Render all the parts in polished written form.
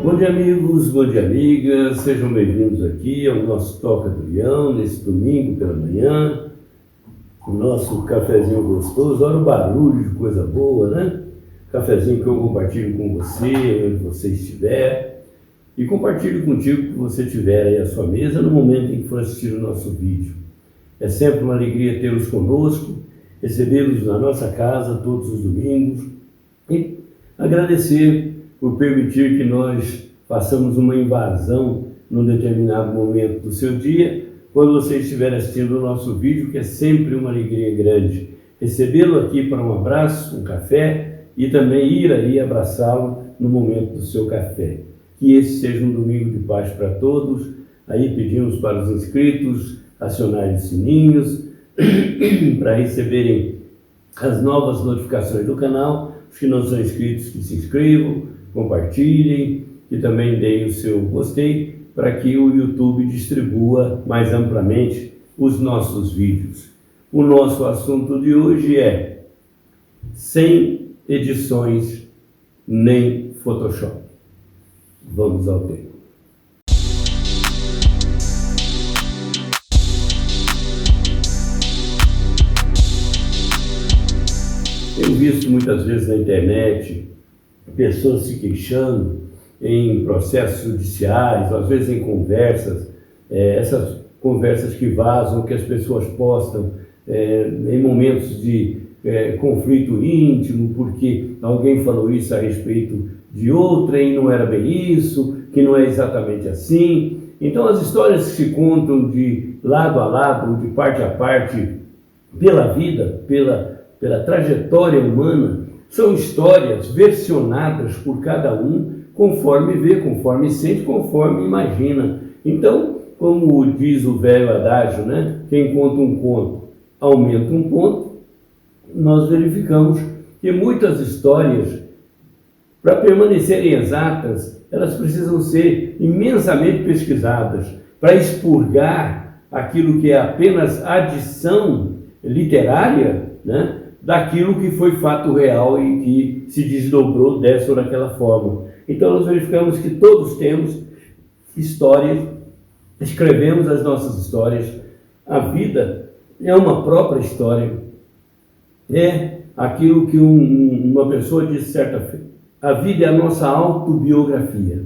Bom dia, amigos, bom dia, amigas, sejam bem-vindos aqui ao nosso Toca do Leão, nesse domingo pela manhã, o nosso cafezinho gostoso. Olha o barulho de coisa boa, né? Cafezinho que eu compartilho com você, onde você estiver, e compartilho contigo que você tiver aí à sua mesa no momento em que for assistir o nosso vídeo. É sempre uma alegria tê-los conosco, recebê-los na nossa casa todos os domingos e agradecer por permitir que nós façamos uma invasão num determinado momento do seu dia, quando você estiver assistindo o nosso vídeo, que é sempre uma alegria grande recebê-lo aqui para um abraço, um café, e também ir aí abraçá-lo no momento do seu café. Que esse seja um domingo de paz para todos. Aí pedimos para os inscritos acionarem os sininhos para receberem as novas notificações do canal. Os que não são inscritos, que se inscrevam, compartilhem e também deem o seu gostei para que o YouTube distribua mais amplamente os nossos vídeos. O nosso assunto de hoje é sem edições nem Photoshop. Vamos ao tema. Tenho visto muitas vezes na internet pessoas se queixando em processos judiciais, às vezes em conversas, essas conversas que vazam, que as pessoas postam em momentos de conflito íntimo, porque alguém falou isso a respeito de outra e não era bem isso, que não é exatamente assim. Então as histórias que se contam de lado a lado, de parte a parte, pela vida, pela trajetória humana, são histórias versionadas por cada um, conforme vê, conforme sente, conforme imagina. Então, como diz o velho adágio, né? Quem conta um conto aumenta um ponto, nós verificamos que muitas histórias, para permanecerem exatas, elas precisam ser imensamente pesquisadas, para expurgar aquilo que é apenas adição literária, né? Daquilo que foi fato real e que se desdobrou dessa ou daquela forma. Então nós verificamos que todos temos histórias, escrevemos as nossas histórias, a vida é uma própria história, é aquilo que uma pessoa disse certa feita, a vida é a nossa autobiografia,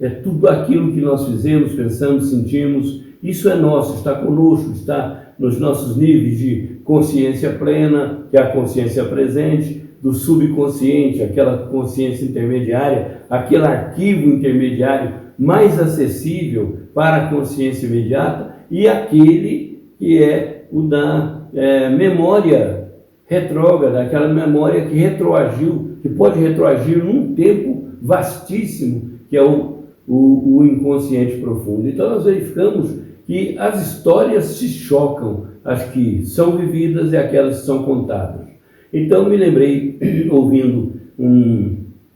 é tudo aquilo que nós fizemos, pensamos, sentimos, isso é nosso, está conosco, está nos nossos níveis de consciência plena, que é a consciência presente, do subconsciente, aquela consciência intermediária, aquele arquivo intermediário mais acessível para a consciência imediata, e aquele que é o da memória retrógrada, aquela memória que retroagiu, que pode retroagir num tempo vastíssimo, que é o inconsciente profundo. Então nós verificamos que as histórias se chocam, as que são vividas e aquelas que são contadas. Então me lembrei, ouvindo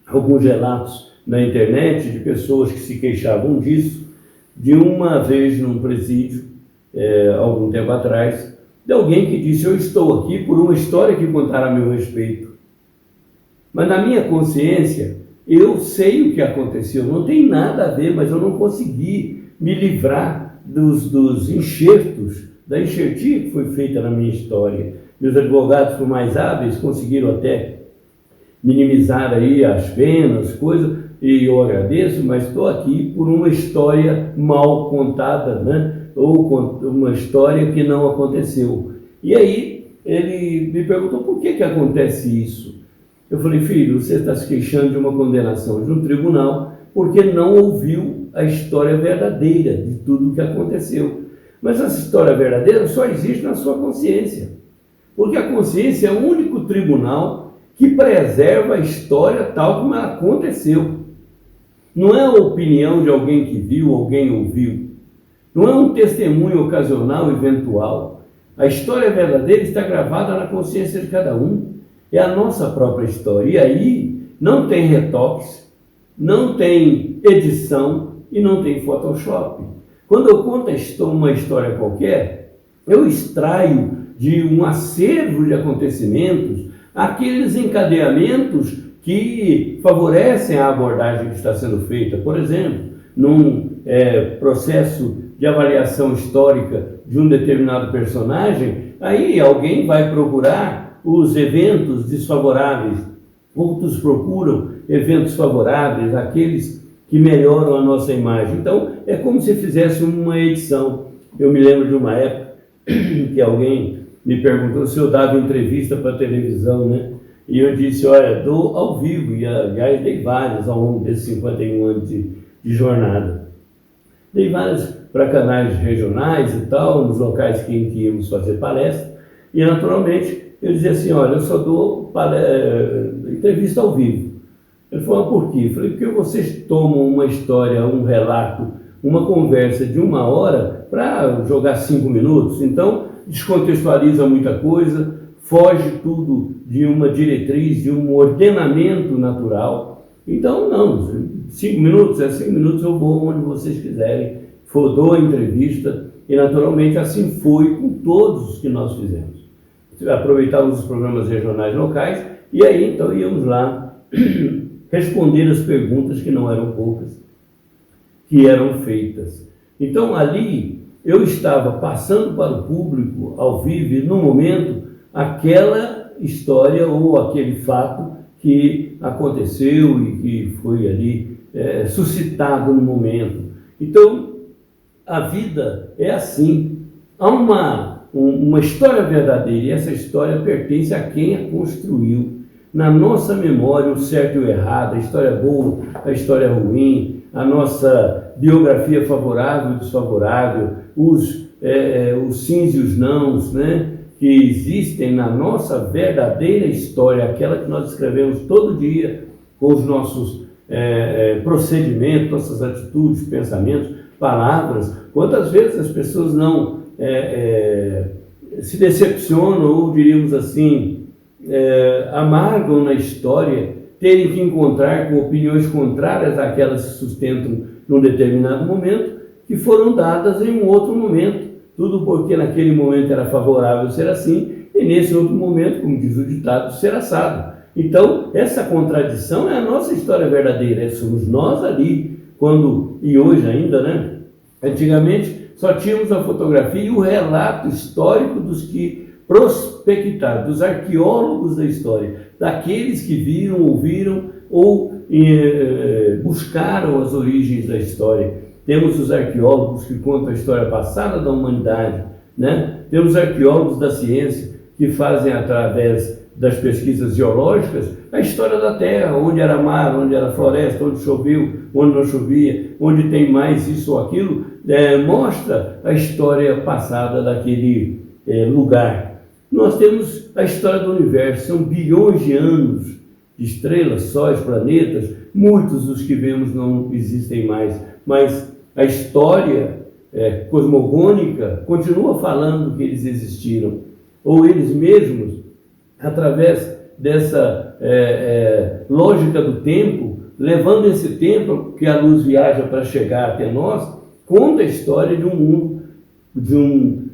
alguns relatos na internet de pessoas que se queixavam disso, de uma vez num presídio, algum tempo atrás, de alguém que disse: eu estou aqui por uma história que contaram a meu respeito. Mas na minha consciência, eu sei o que aconteceu, não tem nada a ver, mas eu não consegui me livrar dos enxertos, da enxertia que foi feita na minha história. Meus advogados, por mais hábeis, conseguiram até minimizar aí as penas, coisas, e eu agradeço, mas estou aqui por uma história mal contada, né? Ou uma história que não aconteceu. E aí ele me perguntou: por que acontece isso? Eu falei: filho, você está se queixando de uma condenação de um tribunal porque não ouviu a história verdadeira de tudo o que aconteceu. Mas essa história verdadeira só existe na sua consciência, porque a consciência é o único tribunal que preserva a história tal como ela aconteceu. Não é a opinião de alguém que viu, alguém ouviu. Não é um testemunho ocasional, eventual. A história verdadeira está gravada na consciência de cada um. É a nossa própria história. E aí não tem retoques, não tem edição e não tem Photoshop. Quando eu conto uma história qualquer, eu extraio de um acervo de acontecimentos aqueles encadeamentos que favorecem a abordagem que está sendo feita. Por exemplo, num processo de avaliação histórica de um determinado personagem, aí alguém vai procurar os eventos desfavoráveis, outros procuram eventos favoráveis, aqueles que melhoram a nossa imagem. Então, é como se fizesse uma edição. Eu me lembro de uma época que alguém me perguntou se eu dava entrevista para televisão, né? E eu disse, olha, dou ao vivo, e aliás dei várias ao longo desses 51 anos de jornada. Dei várias para canais regionais e tal, nos locais em que íamos fazer palestra, e naturalmente eu dizia assim, olha, eu só dou entrevista ao vivo. Ele falou, por quê? Eu falei, porque vocês tomam uma história, um relato, uma conversa de 1 hora para jogar 5 minutos, então descontextualiza muita coisa, foge tudo de uma diretriz, de um ordenamento natural. Então, não, 5 minutos, 5 minutos eu vou onde vocês quiserem, dou a entrevista, e naturalmente assim foi com todos os que nós fizemos. Aproveitávamos os programas regionais locais, e aí então íamos lá responder as perguntas, que não eram poucas, que eram feitas. Então ali eu estava passando para o público, ao vivo, no momento, aquela história ou aquele fato que aconteceu e que foi ali suscitado no momento. Então, a vida é assim. Há uma história verdadeira, e essa história pertence a quem a construiu. Na nossa memória, o certo e o errado, a história boa, a história ruim, a nossa biografia favorável e desfavorável, os sims e os nãos, né, que existem na nossa verdadeira história, aquela que nós escrevemos todo dia, com os nossos procedimentos, nossas atitudes, pensamentos, palavras. Quantas vezes as pessoas não se decepcionam, ou diríamos assim, amargam na história, terem que encontrar com opiniões contrárias àquelas que sustentam num determinado momento, que foram dadas em um outro momento, tudo porque naquele momento era favorável ser assim, e nesse outro momento, como diz o ditado, ser assado. Então, essa contradição é a nossa história verdadeira, somos nós ali, e hoje ainda, né? Antigamente, só tínhamos a fotografia e o relato histórico dos que prospectaram, dos arqueólogos da história, daqueles que viram, ouviram ou buscaram as origens da história. Temos os arqueólogos que contam a história passada da humanidade, né? Temos arqueólogos da ciência que fazem, através das pesquisas geológicas, a história da Terra, onde era mar, onde era floresta, onde choveu, onde não chovia, onde tem mais isso ou aquilo, mostra a história passada daquele lugar. Nós temos a história do universo, são bilhões de anos de estrelas, sóis, planetas, muitos dos que vemos não existem mais, mas a história cosmogônica continua falando que eles existiram, ou eles mesmos, através dessa lógica do tempo, levando esse tempo que a luz viaja para chegar até nós, conta a história de um mundo, de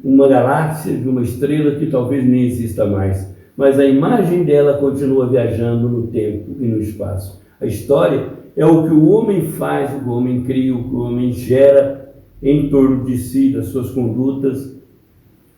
uma galáxia, de uma estrela que talvez nem exista mais, mas a imagem dela continua viajando no tempo e no espaço. A história é o que o homem faz, o que o homem cria, o que o homem gera em torno de si, das suas condutas,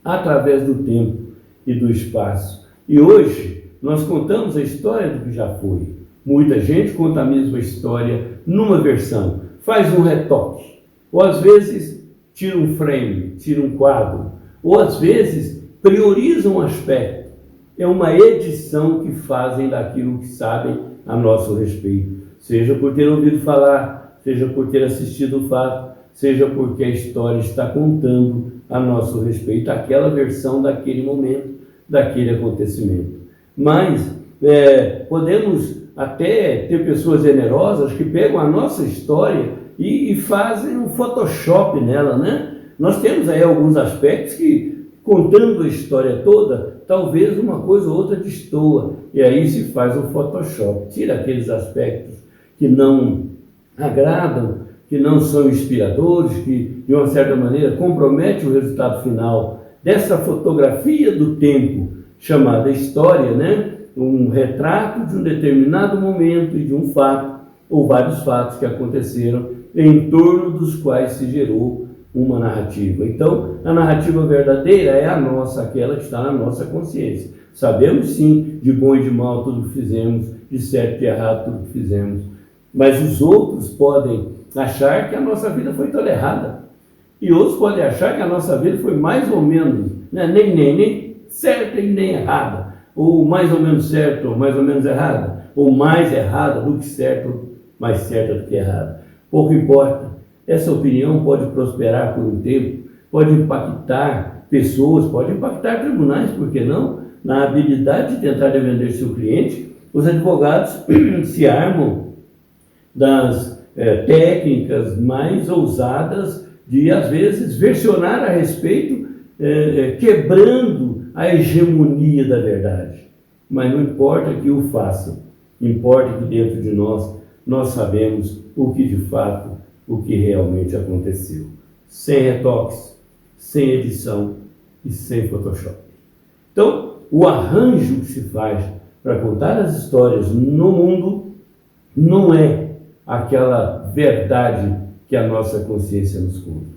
através do tempo e do espaço. E hoje nós contamos a história do que já foi. Muita gente conta a mesma história numa versão, faz um retoque, ou às vezes tira um frame, tira um quadro, ou às vezes prioriza um aspecto. É uma edição que fazem daquilo que sabem a nosso respeito, seja por ter ouvido falar, seja por ter assistido o fato, seja porque a história está contando a nosso respeito aquela versão daquele momento, daquele acontecimento. Mas podemos até ter pessoas generosas que pegam a nossa história e fazem um Photoshop nela, né? Nós temos aí alguns aspectos que, contando a história toda, talvez uma coisa ou outra destoa, e aí se faz um Photoshop, tira aqueles aspectos que não agradam, que não são inspiradores, que de uma certa maneira comprometem o resultado final dessa fotografia do tempo chamada história, né? um retrato de um determinado momento e de um fato, ou vários fatos que aconteceram em torno dos quais se gerou uma narrativa. Então, a narrativa verdadeira é a nossa, aquela que está na nossa consciência. Sabemos sim, de bom e de mal tudo que fizemos, de certo e de errado tudo que fizemos, mas os outros podem achar que a nossa vida foi toda errada. E outros podem achar que a nossa vida foi mais ou menos, né, nem certa e nem errada, ou mais ou menos certa ou mais ou menos errada, ou mais errada do que certa, mais certa do que errada. Pouco importa. Essa opinião pode prosperar por um tempo, pode impactar pessoas, pode impactar tribunais, por que não? Na habilidade de tentar defender seu cliente, os advogados se armam das técnicas mais ousadas de, às vezes, versionar a respeito, quebrando a hegemonia da verdade. Mas não importa que o façam, importa que dentro de nós sabemos o que de fato, o que realmente aconteceu. Sem retoques, sem edição e sem Photoshop. Então, o arranjo que se faz para contar as histórias no mundo não é aquela verdade que a nossa consciência nos conta.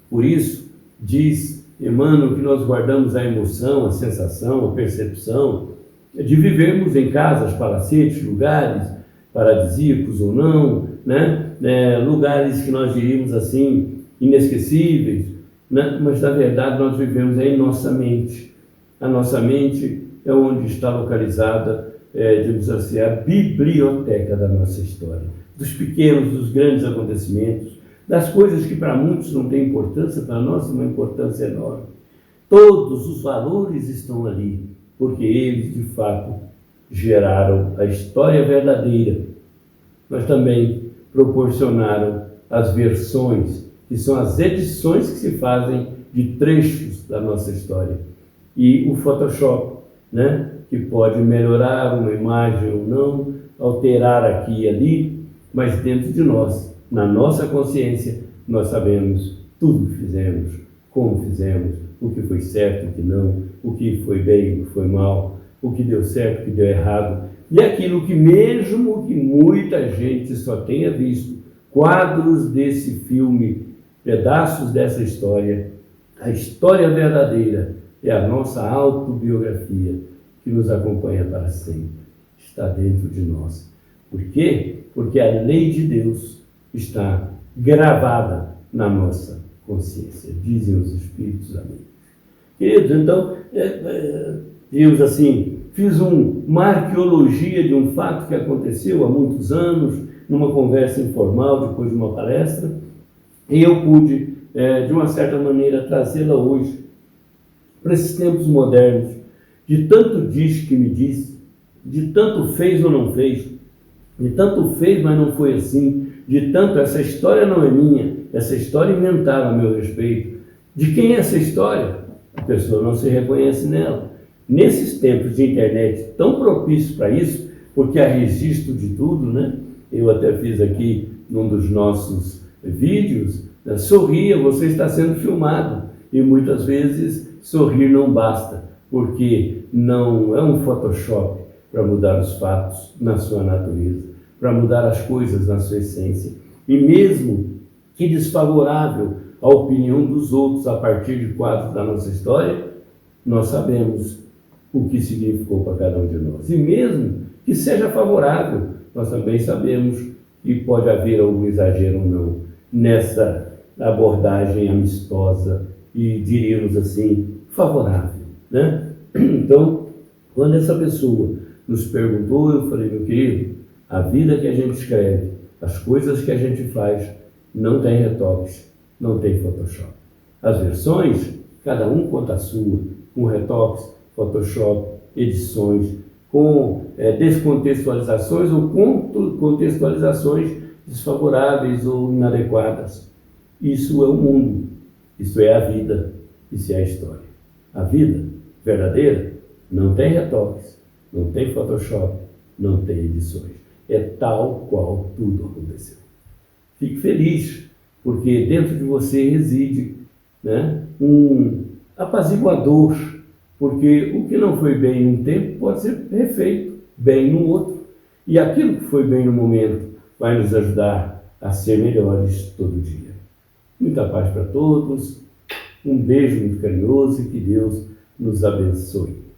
Por isso, diz Emmanuel que nós guardamos a emoção, a sensação, a percepção de vivermos em casas, palacetes, lugares paradisíacos ou não, né? Lugares que nós diríamos assim, inesquecíveis, né? Mas na verdade nós vivemos em nossa mente. A nossa mente é onde está localizada, digamos assim, a biblioteca da nossa história, dos pequenos, dos grandes acontecimentos, das coisas que para muitos não têm importância, para nós uma importância enorme. Todos os valores estão ali, porque eles de fato geraram a história verdadeira, mas também proporcionaram as versões, que são as edições que se fazem de trechos da nossa história. E o Photoshop, né, que pode melhorar uma imagem ou não, alterar aqui e ali, mas dentro de nós, na nossa consciência, nós sabemos tudo que fizemos, como fizemos, o que foi certo, o que não, o que foi bem, o que foi mal, o que deu certo, o que deu errado, e aquilo que mesmo que muita gente só tenha visto quadros desse filme, pedaços dessa história, a história verdadeira é a nossa autobiografia que nos acompanha para sempre, está dentro de nós. Por quê? Porque a lei de Deus está gravada na nossa consciência, dizem os Espíritos amigos. Queridos, então, digamos assim, fiz uma arqueologia de um fato que aconteceu há muitos anos, numa conversa informal, depois de uma palestra, e eu pude, de uma certa maneira, trazê-la hoje para esses tempos modernos, de tanto diz que me disse, de tanto fez ou não fez, de tanto fez, mas não foi assim, de tanto essa história não é minha, essa história inventaram a meu respeito. De quem é essa história? A pessoa não se reconhece nela. Nesses tempos de internet tão propícios para isso, porque há registro de tudo, né? Eu até fiz aqui num dos nossos vídeos, sorria, você está sendo filmado. E muitas vezes sorrir não basta, porque não é um Photoshop para mudar os fatos na sua natureza, para mudar as coisas na sua essência. E mesmo que desfavorável à opinião dos outros a partir de quadros da nossa história, nós sabemos o que significou para cada um de nós. E mesmo que seja favorável, nós também sabemos que pode haver algum exagero ou não nessa abordagem amistosa e, diríamos assim, favorável, né? Então, quando essa pessoa nos perguntou, eu falei, meu querido, a vida que a gente escreve, as coisas que a gente faz, não tem retoques, não tem Photoshop. As versões, cada um conta a sua, com retoques, Photoshop, edições, com descontextualizações ou contextualizações desfavoráveis ou inadequadas. Isso é o mundo, isso é a vida, isso é a história. A vida verdadeira não tem retoques, não tem Photoshop, não tem edições. É tal qual tudo aconteceu. Fique feliz, porque dentro de você reside, né, um apaziguador porque o que não foi bem num tempo pode ser refeito bem no outro. E aquilo que foi bem no momento vai nos ajudar a ser melhores todo dia. Muita paz para todos, um beijo muito carinhoso e que Deus nos abençoe.